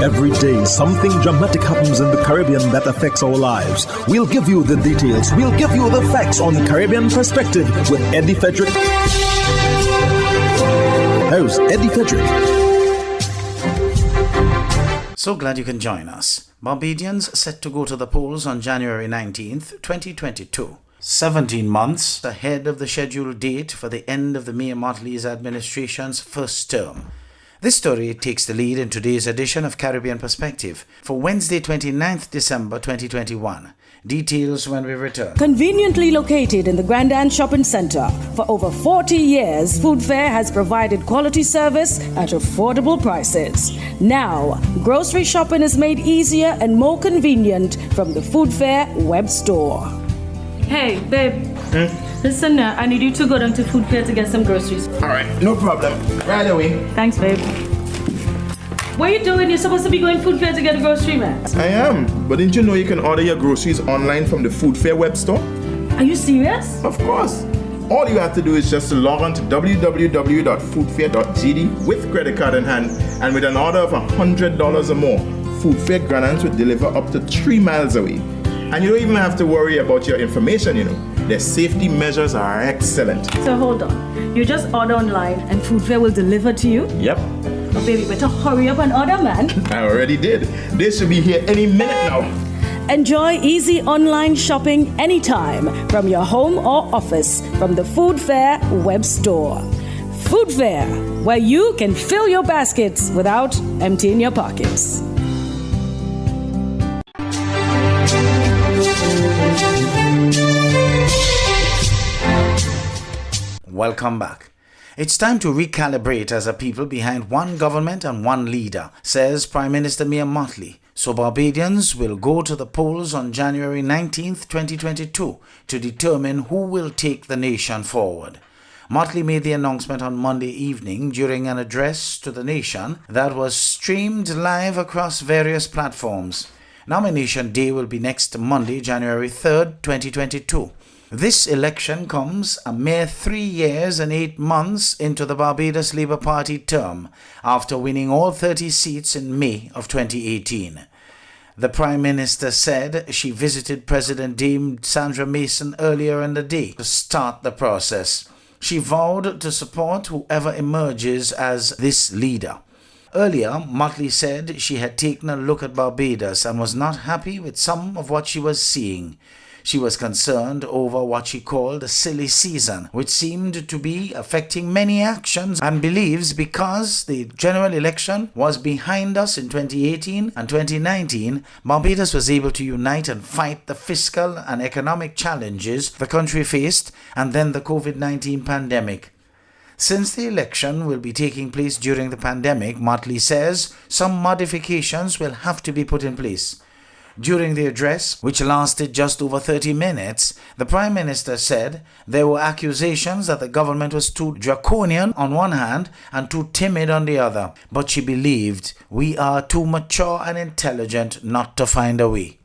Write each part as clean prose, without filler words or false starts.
Every day, something dramatic happens in the Caribbean that affects our lives. We'll give you the details. We'll give you the facts on Caribbean Perspective with Eddie Frederick. Host Eddie Frederick. So glad you can join us. Barbadians set to go to the polls on January 19th, 2022. 17 months ahead of the scheduled date for the end of the Mia Mottley's administration's first term. This story takes the lead in today's edition of Caribbean Perspective for Wednesday, 29th December 2021. Details when we return. Conveniently located in the Grand Anne Shopping Centre, for over 40 years, Food Fair has provided quality service at affordable prices. Now, grocery shopping is made easier and more convenient from the Food Fair web store. Hey, babe. Listen, I need you to go down to Food Fair to get some groceries. All right, no problem. Right away. Thanks, babe. What are you doing? You're supposed to be going Food Fair to get a grocery, man. I am, but didn't you know you can order your groceries online from the Food Fair web store? Are you serious? Of course. All you have to do is just to log on to www.foodfair.gd with credit card in hand, and with an order of $100 or more, Food Fair Grand Anse will deliver up to 3 miles away. And you don't even have to worry about your information, you know. Their safety measures are excellent. So hold on. You just order online and Food Fair will deliver to you? Yep. Oh, baby, better hurry up and order, man. I already did. They should be here any minute now. Enjoy easy online shopping anytime from your home or office from the Food Fair web store. Food Fair, where you can fill your baskets without emptying your pockets. Welcome back. It's time to recalibrate as a people behind one government and one leader, says Prime Minister Mia Mottley. So Barbadians will go to the polls on January 19th, 2022 to determine who will take the nation forward. Mottley made the announcement on Monday evening during an address to the nation that was streamed live across various platforms. Nomination day will be next Monday, January 3rd, 2022. This election comes a mere 3 years and 8 months into the Barbados Labour Party term, after winning all 30 seats in May of 2018. The Prime Minister said she visited President Dame Sandra Mason earlier in the day to start the process. She vowed to support whoever emerges as this leader. Earlier, Mottley said she had taken a look at Barbados and was not happy with some of what she was seeing. She was concerned over what she called a silly season, which seemed to be affecting many actions, and believes because the general election was behind us in 2018 and 2019, Barbados was able to unite and fight the fiscal and economic challenges the country faced, and then the COVID-19 pandemic. Since the election will be taking place during the pandemic, Mottley says some modifications will have to be put in place. During the address, which lasted just over 30 minutes, the Prime Minister said there were accusations that the government was too draconian on one hand and too timid on the other, but she believed we are too mature and intelligent not to find a way.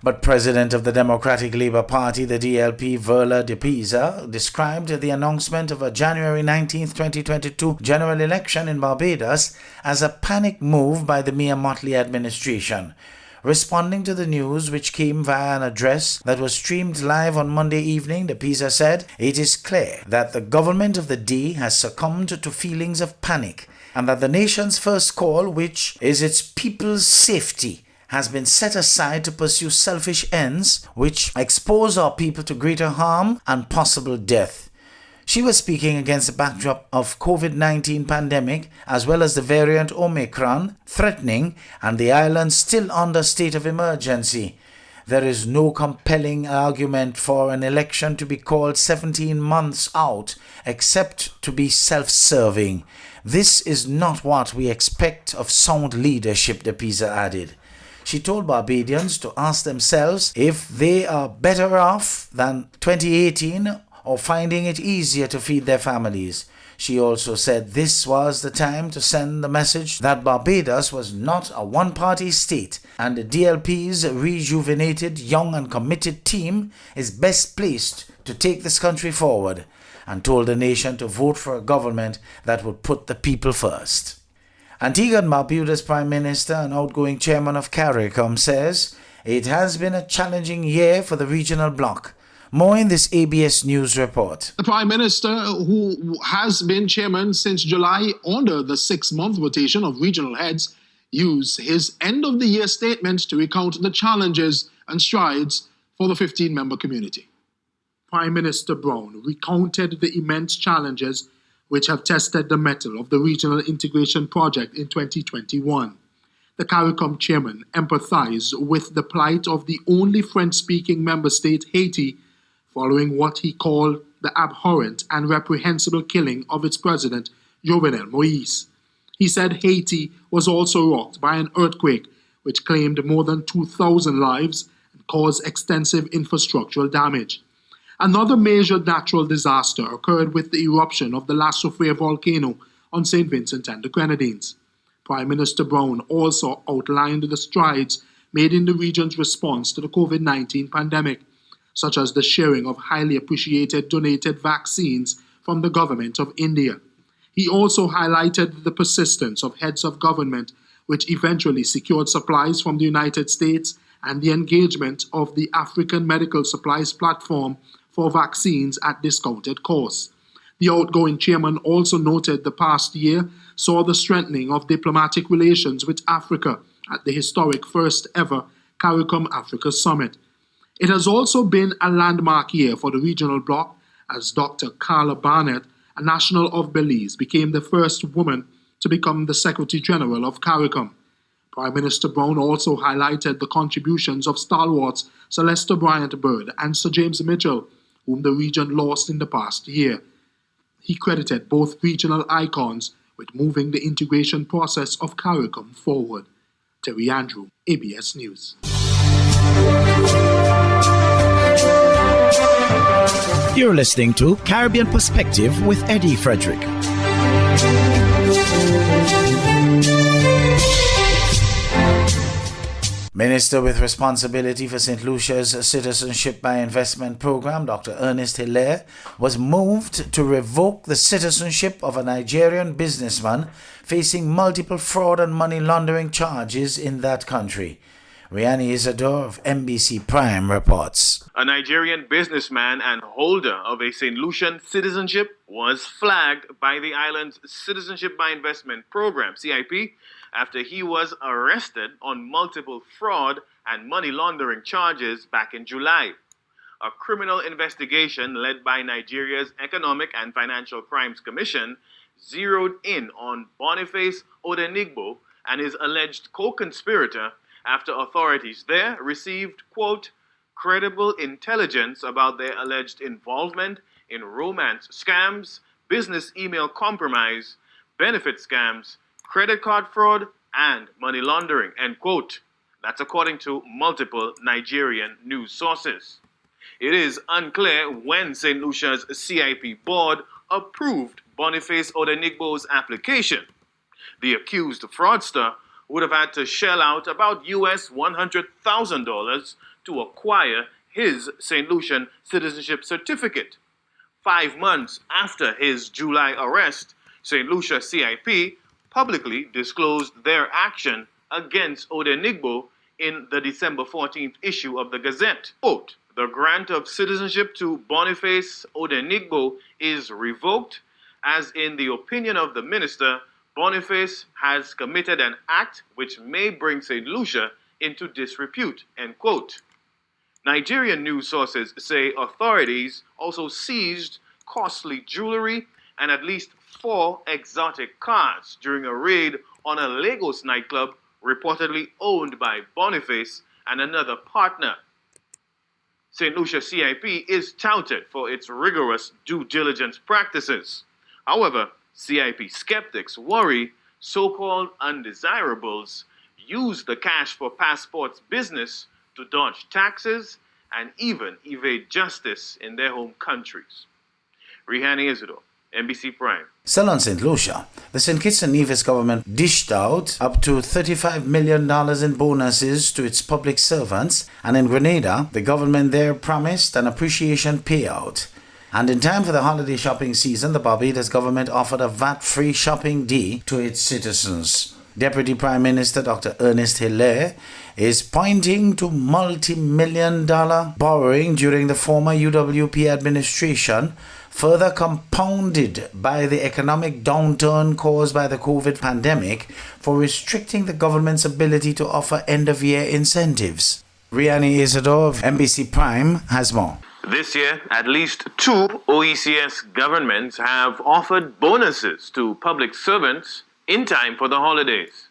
But President of the Democratic Labour Party, the DLP, Verla de Pisa, described the announcement of a January 19, 2022 general election in Barbados as a panic move by the Mia Mottley administration. Responding to the news, which came via an address that was streamed live on Monday evening, De Pisa said, "It is clear that the government of the day has succumbed to feelings of panic, and that the nation's first call, which is its people's safety, has been set aside to pursue selfish ends which expose our people to greater harm and possible death." She was speaking against the backdrop of COVID-19 pandemic as well as the variant Omicron threatening and the island still under state of emergency. There is no compelling argument for an election to be called 17 months out except to be self-serving. This is not what we expect of sound leadership, De Pisa added. She told Barbadians to ask themselves if they are better off than 2018 or finding it easier to feed their families. She also said this was the time to send the message that Barbados was not a one-party state and the DLP's rejuvenated, young and committed team is best placed to take this country forward, and told the nation to vote for a government that would put the people first. Antigua and Barbuda's Prime Minister and outgoing chairman of CARICOM says it has been a challenging year for the regional bloc. More in this ABS News report. The Prime Minister, who has been chairman since July under the 6-month rotation of regional heads, used his end-of-the-year statement to recount the challenges and strides for the 15-member community. Prime Minister Brown recounted the immense challenges which have tested the mettle of the regional integration project in 2021. The CARICOM chairman empathized with the plight of the only French-speaking member state, Haiti, following what he called the abhorrent and reprehensible killing of its president, Jovenel Moïse. He said Haiti was also rocked by an earthquake which claimed more than 2,000 lives and caused extensive infrastructural damage. Another major natural disaster occurred with the eruption of the La Soufrière volcano on St. Vincent and the Grenadines. Prime Minister Brown also outlined the strides made in the region's response to the COVID-19 pandemic, such as the sharing of highly appreciated donated vaccines from the government of India. He also highlighted the persistence of heads of government, which eventually secured supplies from the United States, and the engagement of the African Medical Supplies Platform for vaccines at discounted costs. The outgoing chairman also noted the past year saw the strengthening of diplomatic relations with Africa at the historic first ever CARICOM Africa Summit. It has also been a landmark year for the regional bloc as Dr. Carla Barnett, a national of Belize, became the first woman to become the Secretary General of CARICOM. Prime Minister Brown also highlighted the contributions of stalwarts Celeste Bryant-Byrd and Sir James Mitchell, whom the region lost in the past year. He credited both regional icons with moving the integration process of CARICOM forward. Terry Andrew, ABS News. You're listening to Caribbean Perspective with Eddie Frederick. Minister with responsibility for St. Lucia's Citizenship by Investment program, Dr. Ernest Hilaire, was moved to revoke the citizenship of a Nigerian businessman facing multiple fraud and money laundering charges in that country. Riani Isidore of NBC Prime reports. A Nigerian businessman and holder of a St. Lucian citizenship was flagged by the island's Citizenship by Investment program, CIP, after he was arrested on multiple fraud and money laundering charges back in July. A criminal investigation led by Nigeria's Economic and Financial Crimes Commission zeroed in on Boniface Odenigbo and his alleged co-conspirator after authorities there received, quote, credible intelligence about their alleged involvement in romance scams, business email compromise, benefit scams, credit card fraud, and money laundering, end quote. That's according to multiple Nigerian news sources. It is unclear when St. Lucia's CIP board approved Boniface Odenigbo's application. The accused fraudster would have had to shell out about US $100,000 to acquire his St. Lucian citizenship certificate. 5 months after his July arrest, St. Lucia CIP publicly disclosed their action against Odenigbo in the December 14th issue of the Gazette. Quote, the grant of citizenship to Boniface Odenigbo is revoked, as in the opinion of the minister, Boniface has committed an act which may bring St. Lucia into disrepute, end quote. Nigerian news sources say authorities also seized costly jewelry and at least 4 exotic cars during a raid on a Lagos nightclub reportedly owned by Boniface and another partner. St. Lucia CIP is touted for its rigorous due diligence practices. However, CIP skeptics worry so-called undesirables use the cash for passports business to dodge taxes and even evade justice in their home countries. Rihani Isidore, NBC Prime. Still on St. Lucia, the St. Kitts and Nevis government dished out up to $35 million in bonuses to its public servants, and in Grenada, the government there promised an appreciation payout. And in time for the holiday shopping season, the Barbados government offered a VAT-free shopping day to its citizens. Deputy Prime Minister Dr. Ernest Hilaire is pointing to multi-million-dollar borrowing during the former UWP administration, further compounded by the economic downturn caused by the COVID pandemic, for restricting the government's ability to offer end-of-year incentives. Riani Isidore of NBC Prime has more. This year, at least 2 OECS governments have offered bonuses to public servants in time for the holidays.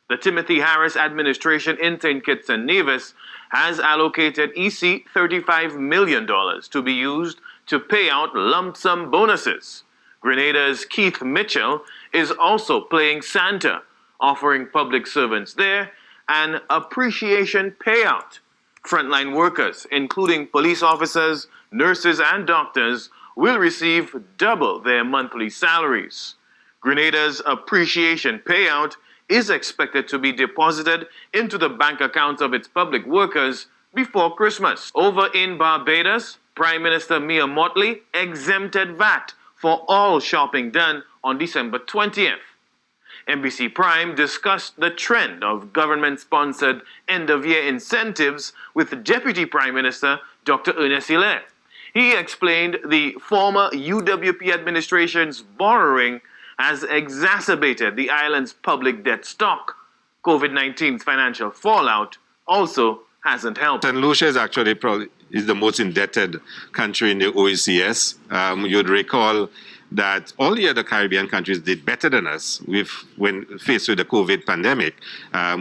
The Timothy Harris administration in St. Kitts and Nevis has allocated EC $35 million to be used to pay out lump sum bonuses. Grenada's Keith Mitchell is also playing Santa, offering public servants there an appreciation payout. Frontline workers, including police officers, nurses, and doctors, will receive double their monthly salaries. Grenada's appreciation payout is expected to be deposited into the bank accounts of its public workers before Christmas. Over in Barbados, Prime Minister Mia Mottley exempted VAT for all shopping done on December 20th. NBC Prime discussed the trend of government-sponsored end-of-year incentives with Deputy Prime Minister Dr. Ernest Hilaire. He explained the former UWP administration's borrowing has exacerbated the island's public debt stock. COVID-19's financial fallout also hasn't helped. St. Lucia is actually probably the most indebted country in the OECS. You'd recall that all the other Caribbean countries did better than us when faced with the COVID pandemic.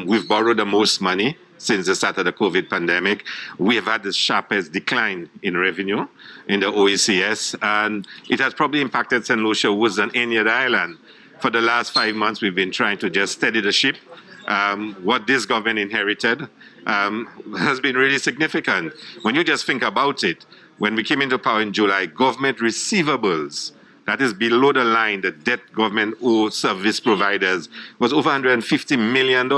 We've borrowed the most money since the start of the COVID pandemic. We have had the sharpest decline in revenue in the OECS, and it has probably impacted St. Lucia worse than any other island. For the last 5 months, we've been trying to just steady the ship. What this government inherited has been really significant. When you just think about it, when we came into power in July, government receivables, that is below the line, the debt government owed service providers, was over $150 million.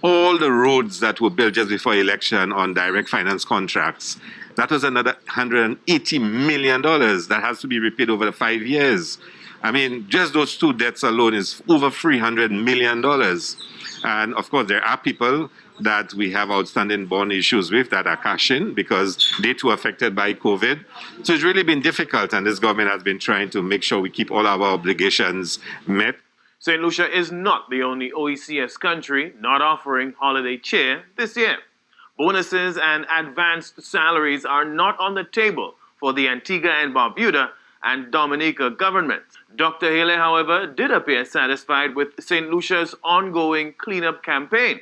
All the roads that were built just before election on direct finance contracts, that was another $180 million that has to be repaid over the 5 years. I mean, just those two debts alone is over $300 million. And of course, there are people that we have outstanding bond issues with that are cash in because they too are affected by COVID. So it's really been difficult, and this government has been trying to make sure we keep all our obligations met. St. Lucia is not the only OECS country not offering holiday cheer this year. Bonuses and advanced salaries are not on the table for the Antigua and Barbuda and Dominica governments. Dr. Hilaire, however, did appear satisfied with St. Lucia's ongoing cleanup campaign.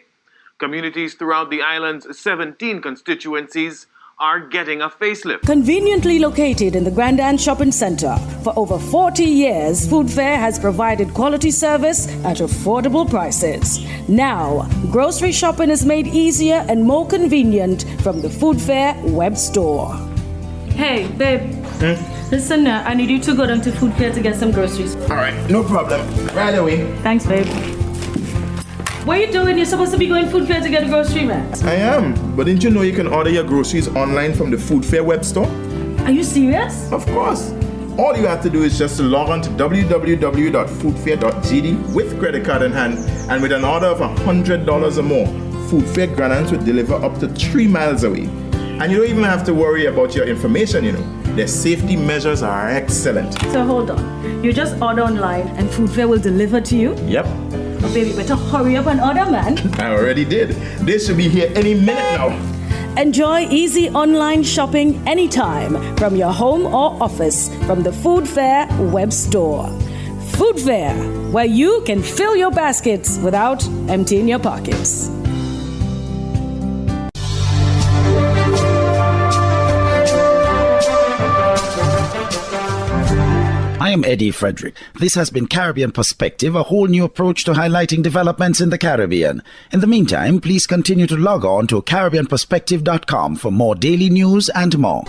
Communities throughout the island's 17 constituencies are getting a facelift. Conveniently located in the Grand Anne Shopping Center, for over 40 years, Food Fair has provided quality service at affordable prices. Now, grocery shopping is made easier and more convenient from the Food Fair web store. Hey, babe. Listen, I need you to go down to Food Fair to get some groceries. All right, no problem. Right away. Thanks, babe. What are you doing? You're supposed to be going Food Fair to get a grocery, man. I am, but didn't you know you can order your groceries online from the Food Fair web store? Are you serious? Of course. All you have to do is just to log on to www.foodfair.gd with credit card in hand, and with an order of $100 or more, Food Fair Granaries will deliver up to 3 miles away. And you don't even have to worry about your information, you know. Their safety measures are excellent. So hold on. You just order online and Food Fair will deliver to you? Yep. Oh, baby, better hurry up and order, man. I already did. They should be here any minute now. Enjoy easy online shopping anytime from your home or office from the Food Fair web store. Food Fair, where you can fill your baskets without emptying your pockets. I am Eddie Frederick. This has been Caribbean Perspective, a whole new approach to highlighting developments in the Caribbean. In the meantime, please continue to log on to CaribbeanPerspective.com for more daily news and more.